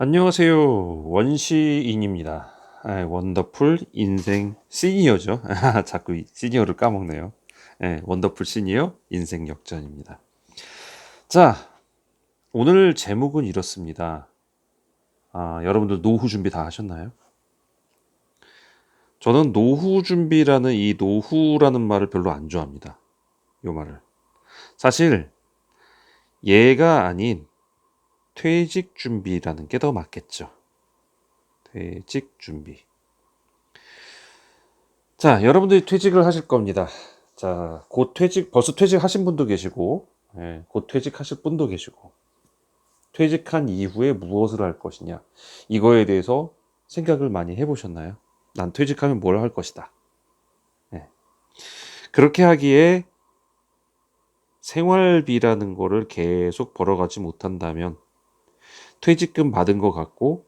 안녕하세요. 원시인입니다. 원더풀 인생 시니어죠. 자꾸 시니어를 까먹네요. 원더풀 시니어 인생 역전입니다. 자, 오늘 제목은 이렇습니다. 여러분들 노후 준비 다 하셨나요? 저는 노후 준비라는 이 노후라는 말을 별로 안 좋아합니다. 요 말을. 사실 얘가 아닌 퇴직 준비라는 게 더 맞겠죠. 퇴직 준비. 자, 여러분들이 퇴직을 하실 겁니다. 자, 곧 벌써 퇴직하신 분도 계시고, 곧 퇴직하실 분도 계시고, 퇴직한 이후에 무엇을 할 것이냐, 이거에 대해서 생각을 많이 해보셨나요? 난 퇴직하면 뭘 할 것이다. 예. 그렇게 하기에 생활비라는 거를 계속 벌어가지 못한다면, 퇴직금 받은 것 같고,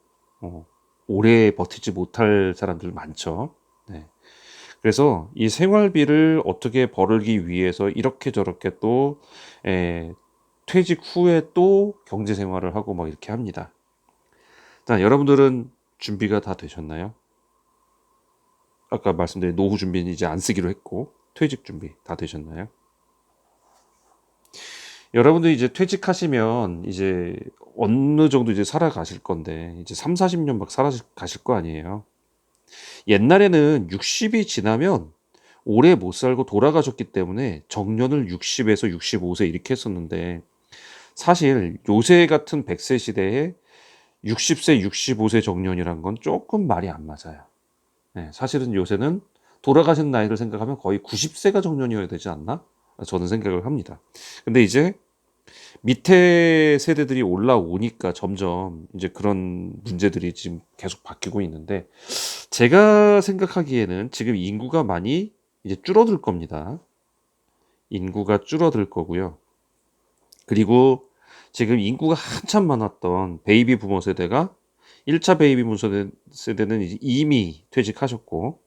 오래 버티지 못할 사람들 많죠. 네. 그래서 이 생활비를 어떻게 벌기 위해서 이렇게 저렇게 또 퇴직 후에 또 경제 생활을 하고 막 이렇게 합니다. 자, 여러분들은 준비가 다 되셨나요? 아까 말씀드린 노후 준비는 이제 안 쓰기로 했고 퇴직 준비 다 되셨나요? 여러분들이 이제 퇴직하시면 이제 어느 정도 이제 살아가실 건데 이제 3, 40년 막 살아가실 거 아니에요. 옛날에는 60이 지나면 오래 못 살고 돌아가셨기 때문에 정년을 60에서 65세 이렇게 했었는데 사실 요새 같은 100세 시대에 60세, 65세 정년이란 건 조금 말이 안 맞아요. 네, 사실은 요새는 돌아가신 나이를 생각하면 거의 90세가 정년이어야 되지 않나? 저는 생각을 합니다. 근데 이제 밑에 세대들이 올라오니까 점점 이제 그런 문제들이 지금 계속 바뀌고 있는데 제가 생각하기에는 지금 인구가 많이 이제 줄어들 겁니다. 인구가 줄어들 거고요. 그리고 지금 인구가 한참 많았던 베이비 부머 세대가 1차 베이비 부머 세대는 이제 이미 퇴직하셨고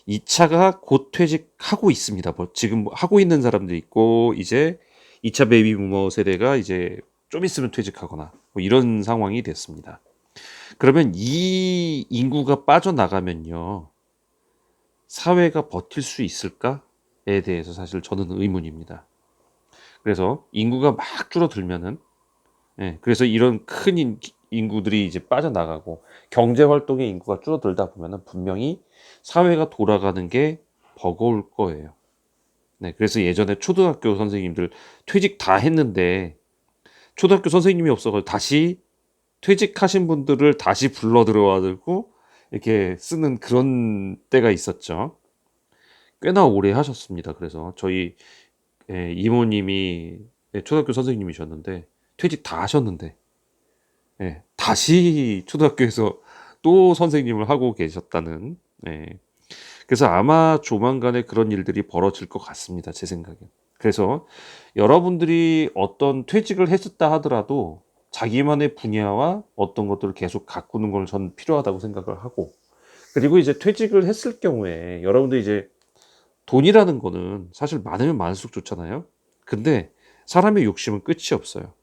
2차가 곧 퇴직하고 있습니다. 뭐 지금 하고 있는 사람도 있고 이제 2차 베이비 부머 세대가 이제 좀 있으면 퇴직하거나 뭐 이런 상황이 됐습니다. 그러면 이 인구가 빠져나가면요. 사회가 버틸 수 있을까에 대해서 사실 저는 의문입니다. 그래서 인구가 막 줄어들면은 그래서 이런 큰 인구들이 이제 빠져나가고 경제 활동의 인구가 줄어들다 보면은 분명히 사회가 돌아가는 게 버거울 거예요. 네, 그래서 예전에 초등학교 선생님들 퇴직 다 했는데 초등학교 선생님이 없어서 다시 퇴직하신 분들을 다시 불러 들어와들고 이렇게 쓰는 그런 때가 있었죠. 꽤나 오래 하셨습니다. 그래서 저희 이모님이 초등학교 선생님이셨는데 퇴직 다 하셨는데 다시 초등학교에서 또 선생님을 하고 계셨다는 그래서 아마 조만간에 그런 일들이 벌어질 것 같습니다. 제 생각엔. 그래서 여러분들이 어떤 퇴직을 했었다 하더라도 자기만의 분야와 어떤 것들을 계속 가꾸는 걸 전 필요하다고 생각을 하고 그리고 이제 퇴직을 했을 경우에 여러분들이 이제 돈이라는 거는 사실 많으면 많을수록 좋잖아요. 근데 사람의 욕심은 끝이 없어요.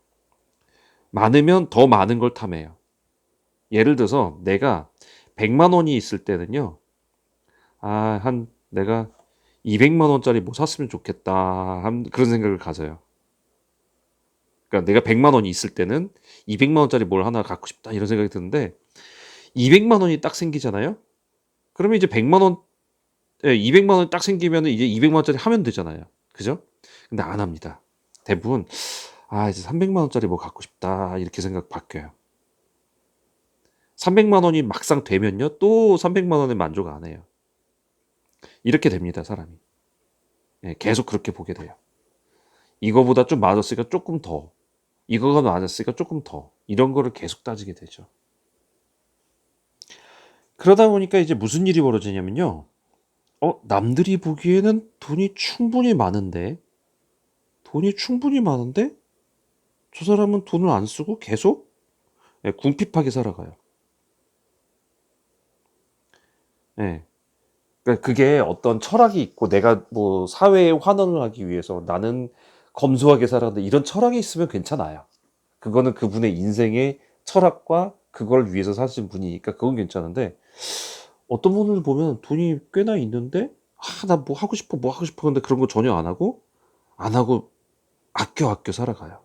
많으면 더 많은 걸 탐해요. 예를 들어서 내가 100만 원이 있을 때는요. 내가 200만 원짜리 뭐 샀으면 좋겠다. 그런 생각을 가져요. 그러니까 내가 100만 원이 있을 때는 200만 원짜리 뭘 하나 갖고 싶다 이런 생각이 드는데 200만 원이 딱 생기잖아요. 그러면 이제 100만 원 200만 원이 딱 생기면 이제 200만 원짜리 하면 되잖아요. 그죠? 근데 안 합니다. 대부분 이제 300만 원짜리 뭐 갖고 싶다 이렇게 생각 바뀌어요. 300만 원이 막상 되면요 또 300만 원에 만족 안 해요. 이렇게 됩니다 사람이. 계속 그렇게 보게 돼요. 이거보다 좀 많았으니까 조금 더, 이거가 많았으니까 조금 더 이런 거를 계속 따지게 되죠. 그러다 보니까 이제 무슨 일이 벌어지냐면요. 남들이 보기에는 돈이 충분히 많은데 저 사람은 돈을 안 쓰고 계속 궁핍하게 살아가요. 예. 그러니까 그게 어떤 철학이 있고 내가 뭐 사회에 환원을 하기 위해서 나는 검소하게 살아간다 이런 철학이 있으면 괜찮아요. 그거는 그분의 인생의 철학과 그걸 위해서 사신 분이니까 그건 괜찮은데, 어떤 분을 보면 돈이 꽤나 있는데 나 뭐 하고 싶어 뭐 하고 싶어 근데 그런 거 전혀 안 하고 아껴 살아가요.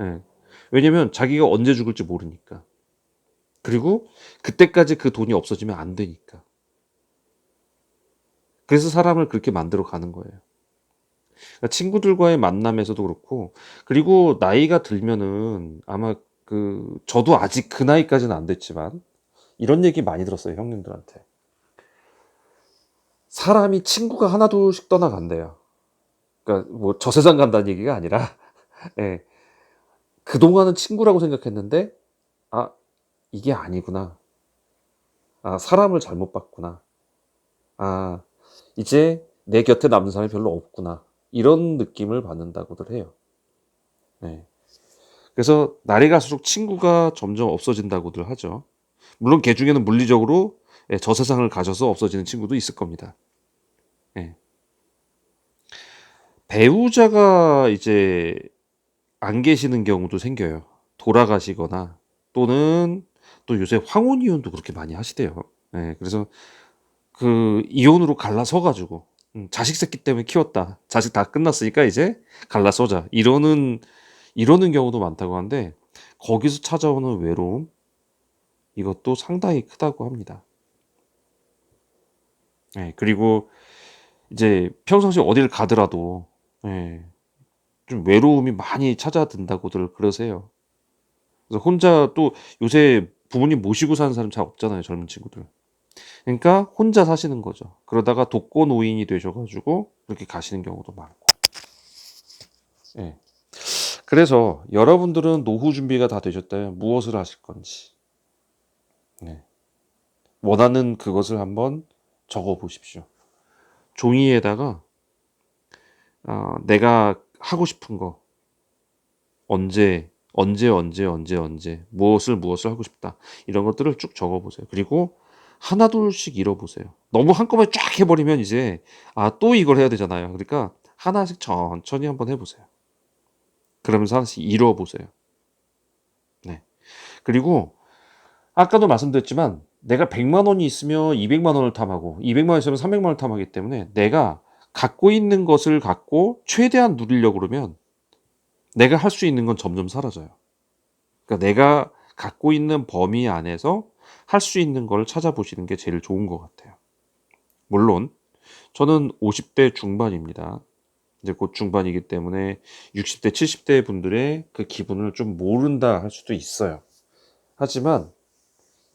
예. 왜냐면 자기가 언제 죽을지 모르니까. 그리고 그때까지 그 돈이 없어지면 안 되니까. 그래서 사람을 그렇게 만들어 가는 거예요. 그러니까 친구들과의 만남에서도 그렇고, 그리고 나이가 들면은 아마 저도 아직 그 나이까지는 안 됐지만 이런 얘기 많이 들었어요, 형님들한테. 사람이 친구가 하나둘씩 떠나간대요. 그러니까 뭐 저 세상 간다는 얘기가 아니라 예. 그동안은 친구라고 생각했는데 아, 이게 아니구나. 사람을 잘못 봤구나. 아, 이제 내 곁에 남는 사람이 별로 없구나. 이런 느낌을 받는다고들 해요. 네. 그래서 날이 갈수록 친구가 점점 없어진다고들 하죠. 물론 걔 중에는 물리적으로 저 세상을 가셔서 없어지는 친구도 있을 겁니다. 예. 배우자가 이제 안 계시는 경우도 생겨요. 돌아가시거나 또는 또 요새 황혼 이혼도 그렇게 많이 하시대요. 예, 그래서 이혼으로 갈라서 가지고 자식 새끼 때문에 키웠다. 자식 다 끝났으니까 이제 갈라서자. 이러는 경우도 많다고 하는데 거기서 찾아오는 외로움 이것도 상당히 크다고 합니다. 예, 그리고 이제 평상시에 어딜 가더라도 예, 좀 외로움이 많이 찾아든다고들 그러세요. 그래서 혼자 또 요새 부모님 모시고 사는 사람 잘 없잖아요, 젊은 친구들. 그러니까 혼자 사시는 거죠. 그러다가 독거노인이 되셔가지고 그렇게 가시는 경우도 많고. 예. 그래서 여러분들은 노후 준비가 다 되셨다면 무엇을 하실 건지 네. 원하는 그것을 한번 적어 보십시오. 종이에다가 내가 하고 싶은 거 언제 무엇을 하고 싶다 이런 것들을 쭉 적어 보세요. 그리고 하나둘씩 잃어보세요. 너무 한꺼번에 쫙 해버리면 이제 또 이걸 해야 되잖아요. 그러니까 하나씩 천천히 한번 해보세요. 그러면서 하나씩 잃어보세요. 네. 그리고 아까도 말씀드렸지만 내가 100만 원이 있으면 200만 원을 탐하고 200만 원 있으면 300만 원을 탐하기 때문에 내가 갖고 있는 것을 갖고 최대한 누리려고 그러면 내가 할 수 있는 건 점점 사라져요. 그러니까 내가 갖고 있는 범위 안에서 할 수 있는 걸 찾아보시는 게 제일 좋은 것 같아요. 물론 저는 50대 중반입니다. 이제 곧 중반이기 때문에 60대, 70대 분들의 그 기분을 좀 모른다 할 수도 있어요. 하지만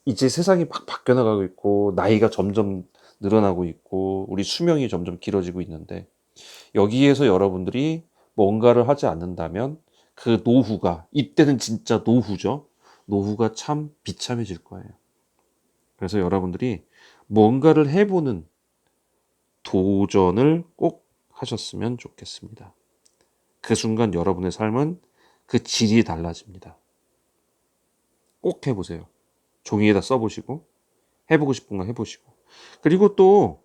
이제 세상이 막 바뀌어 나가고 있고 나이가 점점 늘어나고 있고 우리 수명이 점점 길어지고 있는데 여기에서 여러분들이 뭔가를 하지 않는다면 그 노후가 이때는 진짜 노후죠. 노후가 참 비참해질 거예요. 그래서 여러분들이 뭔가를 해보는 도전을 꼭 하셨으면 좋겠습니다. 그 순간 여러분의 삶은 그 질이 달라집니다. 꼭 해보세요. 종이에다 써보시고 해보고 싶은 거 해보시고 그리고 또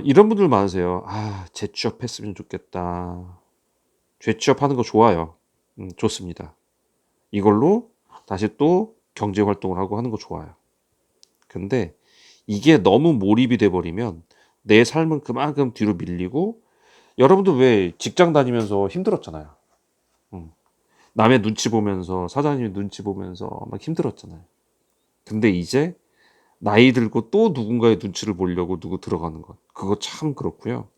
이런 분들 많으세요. 재취업했으면 좋겠다. 재취업하는 거 좋아요. 좋습니다. 이걸로 다시 또 경제 활동을 하고 하는 거 좋아요. 근데 이게 너무 몰입이 돼 버리면 내 삶은 그만큼 뒤로 밀리고 여러분들 왜 직장 다니면서 힘들었잖아요. 음. 남의 눈치 보면서 사장님 눈치 보면서 막 힘들었잖아요. 근데 이제 나이 들고 또 누군가의 눈치를 보려고 누구 들어가는 것. 그거 참 그렇고요.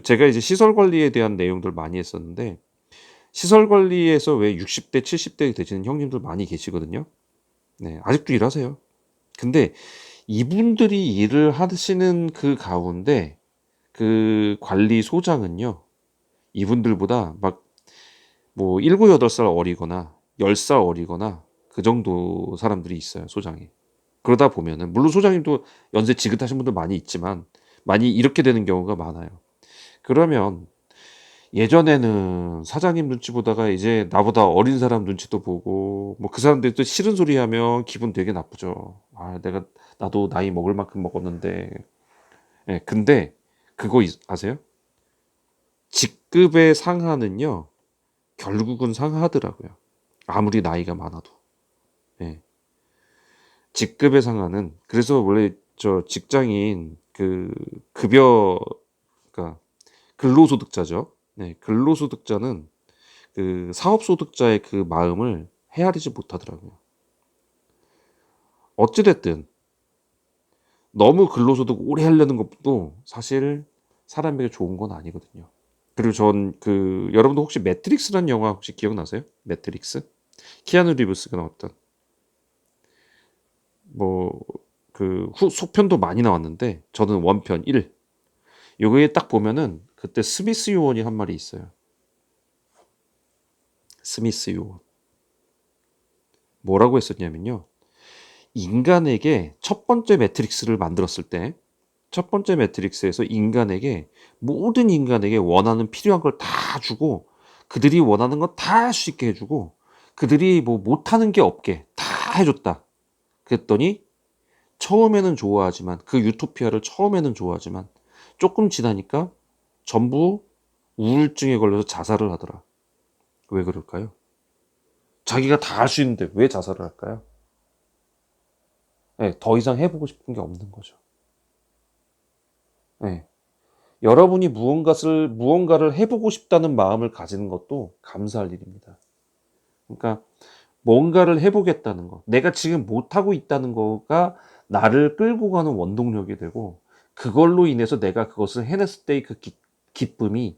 제가 이제 시설 관리에 대한 내용들 많이 했었는데 시설 관리에서 왜 60대, 70대 되시는 형님들 많이 계시거든요. 네, 아직도 일하세요. 근데 이분들이 일을 하시는 그 가운데 그 관리소장은요, 이분들보다 막 뭐 7, 8살 어리거나 10살 어리거나 그 정도 사람들이 있어요, 소장이. 그러다 보면은, 물론 소장님도 연세 지긋하신 분들 많이 있지만, 많이 이렇게 되는 경우가 많아요. 그러면 예전에는 사장님 눈치 보다가 이제 나보다 어린 사람 눈치도 보고 뭐 그 사람들이 또 싫은 소리 하면 기분 되게 나쁘죠. 나도 나이 먹을 만큼 먹었는데. 예, 근데 그거 아세요? 직급의 상하는요, 결국은 상하더라고요. 아무리 나이가 많아도. 예. 직급에 상하는, 그래서 원래 저 직장인 그 급여, 그러니까 근로소득자죠. 네, 근로소득자는 그 사업소득자의 그 마음을 헤아리지 못하더라고요. 어찌됐든 너무 근로소득 오래 하려는 것도 사실 사람에게 좋은 건 아니거든요. 그리고 전 그 여러분도 혹시 매트릭스라는 영화 혹시 기억나세요? 매트릭스? 키아누 리브스가 나왔던 뭐 그 속편도 많이 나왔는데 저는 원편 1. 요거에 딱 보면은 그때 스미스 요원이 한 말이 있어요. 스미스 요원. 뭐라고 했었냐면요. 인간에게 첫 번째 매트릭스를 만들었을 때 첫 번째 매트릭스에서 인간에게 모든 인간에게 원하는 필요한 걸 다 주고 그들이 원하는 건 다 할 수 있게 해주고 그들이 뭐 못하는 게 없게 다 해줬다. 그랬더니 처음에는 좋아하지만 그 유토피아를 처음에는 좋아하지만 조금 지나니까 전부 우울증에 걸려서 자살을 하더라. 왜 그럴까요? 자기가 다 할 수 있는데 왜 자살을 할까요? 네, 더 이상 해보고 싶은 게 없는 거죠. 네. 여러분이 무언가를 해보고 싶다는 마음을 가지는 것도 감사할 일입니다. 그러니까 뭔가를 해보겠다는 거, 내가 지금 못하고 있다는 거가 나를 끌고 가는 원동력이 되고 그걸로 인해서 내가 그것을 해냈을 때의 그 기쁨이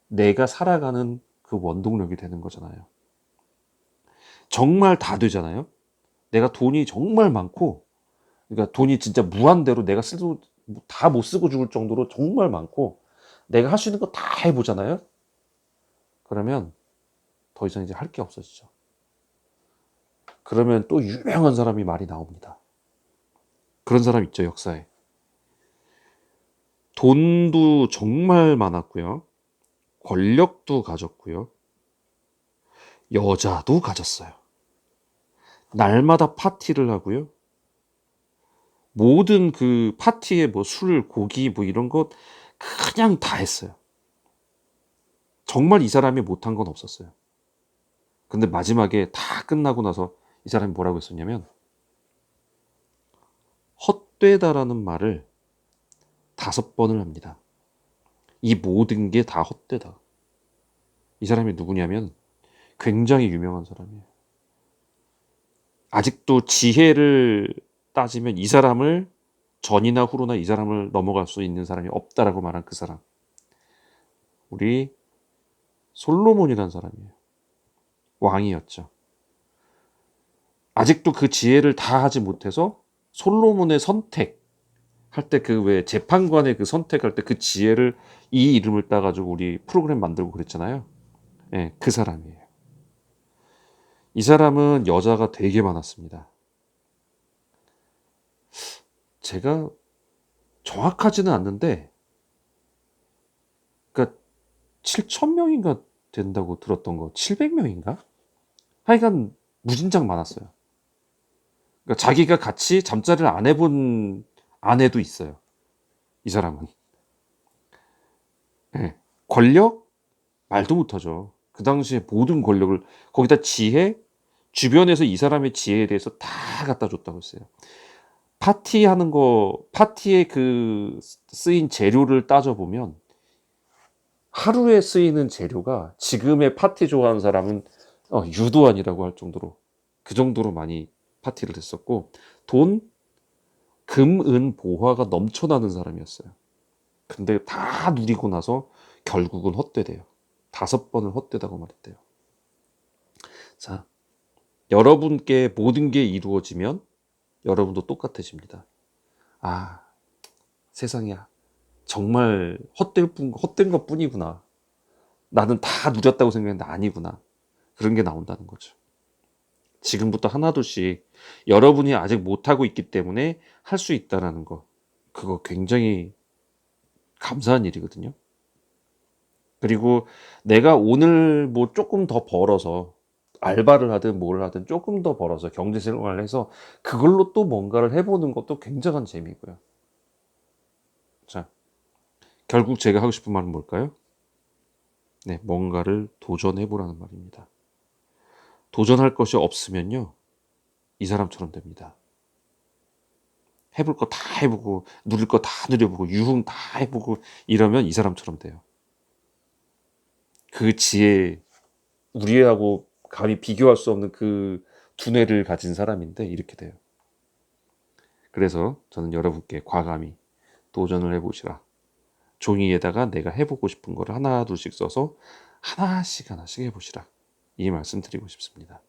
내가 살아가는 그 원동력이 되는 거잖아요. 정말 다 되잖아요. 내가 돈이 정말 많고, 그러니까 돈이 진짜 무한대로 내가 쓰도 다 못 쓰고 죽을 정도로 정말 많고, 내가 할 수 있는 거 다 해보잖아요. 그러면 더 이상 이제 할 게 없어지죠. 그러면 또 유명한 사람이 말이 나옵니다. 그런 사람 있죠, 역사에. 돈도 정말 많았고요. 권력도 가졌고요. 여자도 가졌어요. 날마다 파티를 하고요. 모든 그 파티에 뭐 술, 고기 뭐 이런 것 그냥 다 했어요. 정말 이 사람이 못한 건 없었어요. 근데 마지막에 다 끝나고 나서 이 사람이 뭐라고 했었냐면 헛되다라는 말을 5번을 합니다. 이 모든 게 다 헛되다. 이 사람이 누구냐면 굉장히 유명한 사람이에요. 아직도 지혜를 따지면 이 사람을 전이나 후로나 이 사람을 넘어갈 수 있는 사람이 없다라고 말한 그 사람. 우리 솔로몬이라는 사람이에요. 왕이었죠. 아직도 그 지혜를 다 하지 못해서 솔로몬의 선택 할 때 그 왜 재판관의 그 선택할 때 그 지혜를 이 이름을 따가지고 우리 프로그램 만들고 그랬잖아요. 예, 그 사람이에요. 이 사람은 여자가 되게 많았습니다. 제가 정확하지는 않는데, 그러니까 7천 명인가 된다고 들었던 거, 700명인가? 하여간 무진장 많았어요. 그러니까 자기가 같이 잠자리를 안 해본 아내도 있어요. 이 사람은. 예. 권력? 말도 못하죠. 그 당시에 모든 권력을 거기다 지혜, 주변에서 이 사람의 지혜에 대해서 다 갖다 줬다고 했어요. 파티하는 거, 파티에 그 쓰인 재료를 따져보면 하루에 쓰이는 재료가 지금의 파티 좋아하는 사람은 유도안이라고 할 정도로 그 정도로 많이 파티를 했었고 돈, 금, 은, 보화가 넘쳐나는 사람이었어요. 근데 다 누리고 나서 결국은 헛되대요. 5번을 헛되다고 말했대요. 자, 여러분께 모든 게 이루어지면 여러분도 똑같아집니다. 아, 세상이야. 정말 헛된 것 뿐이구나. 나는 다 누렸다고 생각했는데 아니구나. 그런 게 나온다는 거죠. 지금부터 하나둘씩 여러분이 아직 못하고 있기 때문에 할 수 있다는 거. 그거 굉장히 감사한 일이거든요. 그리고 내가 오늘 뭐 조금 더 벌어서 알바를 하든 뭘 하든 조금 더 벌어서 경제 생활을 해서 그걸로 또 뭔가를 해보는 것도 굉장한 재미고요. 자, 결국 제가 하고 싶은 말은 뭘까요? 네, 뭔가를 도전해보라는 말입니다. 도전할 것이 없으면요. 이 사람처럼 됩니다. 해볼 거 다 해보고 누릴 거 다 누려보고 유흥 다 해보고 이러면 이 사람처럼 돼요. 그 지혜, 우리하고 감히 비교할 수 없는 그 두뇌를 가진 사람인데 이렇게 돼요. 그래서 저는 여러분께 과감히 도전을 해보시라. 종이에다가 내가 해보고 싶은 거를 하나 둘씩 써서 하나씩 해보시라. 이 말씀 드리고 싶습니다.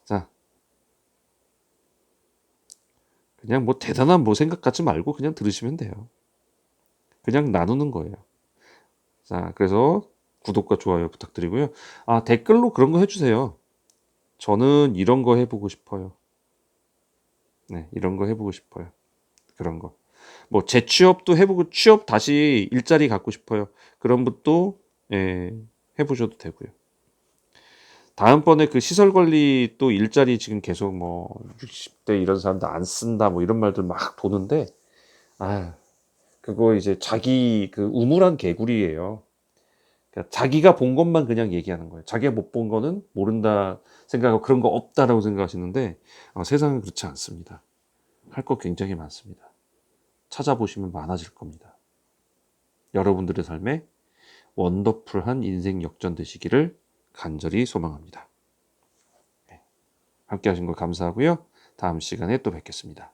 자, 그냥 뭐 대단한 뭐 생각 갖지 말고 그냥 들으시면 돼요. 그냥 나누는 거예요. 자, 그래서 구독과 좋아요 부탁드리고요. 아, 댓글로 그런 거 해주세요. 저는 이런 거 해보고 싶어요. 네, 이런 거 해보고 싶어요. 그런 거. 뭐 재취업도 해보고 취업 다시 일자리 갖고 싶어요. 그런 것도 예, 해보셔도 되고요. 다음번에 그 시설 관리 또 일자리 지금 계속 뭐 60대 이런 사람들 안 쓴다 뭐 이런 말들 막 도는데 아 그거 이제 자기 그 우물한 개구리예요. 그러니까 자기가 본 것만 그냥 얘기하는 거예요. 자기가 못 본 거는 모른다 생각하고 그런 거 없다라고 생각하시는데 세상은 그렇지 않습니다. 할 거 굉장히 많습니다. 찾아보시면 많아질 겁니다. 여러분들의 삶에 원더풀한 인생 역전 되시기를 간절히 소망합니다. 함께 하신 거 감사하고요. 다음 시간에 또 뵙겠습니다.